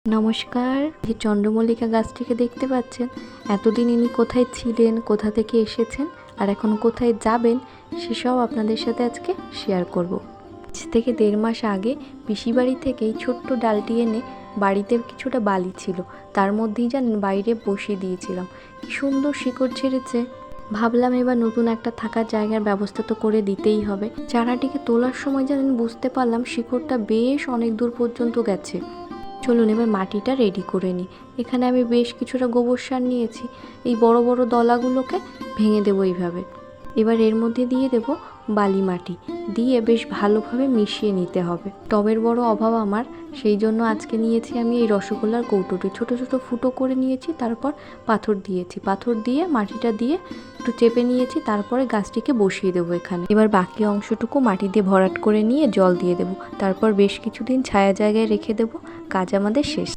নমস্কার, এই চন্দ্রমল্লিকা গাছটিকে দেখতে পাচ্ছেন। এতদিন ইনি কোথায় ছিলেন, কোথা থেকে এসেছেন আর এখন কোথায় যাবেন সেসব আপনাদের সাথে আজকে শেয়ার করব। আজ থেকে 1.5 মাস আগে পিসি বাড়ি থেকে এই ছোট্ট ডালটি এনে বাড়িতে কিছুটা বালি ছিল, তার মধ্যেই জানেন বাইরে বসিয়ে দিয়েছিলাম। কি সুন্দর শিকড় ছেড়েছে। ভাবলাম এবার নতুন একটা থাকার জায়গার ব্যবস্থা তো করে দিতেই হবে। চারাটিকে তোলার সময় জানেন বুঝতে পারলাম শিকড়টা বেশ অনেক দূর পর্যন্ত গেছে। চলুন এবার মাটিটা রেডি করে নিই। এখানে আমি বেশ কিছুটা গোবর সার নিয়েছি। এই বড় বড় দলাগুলোকে ভেঙে দেবো এইভাবে। এবার এর মধ্যে দিয়ে দেব বালি মাটি, দিয়ে বেশ ভালোভাবে মিশিয়ে নিতে হবে। টবের বড় অভাব আমার, সেই জন্য আজকে নিয়েছি আমি এই রসগোল্লার কৌটোটি। ছোট ছোট ফুটো করে নিয়েছি, তারপর পাথর দিয়েছি। পাথর দিয়ে মাটিটা দিয়ে একটু চেপে নিয়েছি, তারপরে গাছটিকে বসিয়ে দেবো এখানে। এবার বাকি অংশটুকু মাটি দিয়ে ভরাট করে নিয়ে জল দিয়ে দেবো, তারপর বেশ কিছুদিন ছায়া জায়গায় রেখে দেবো। কাজ আমাদের শেষ।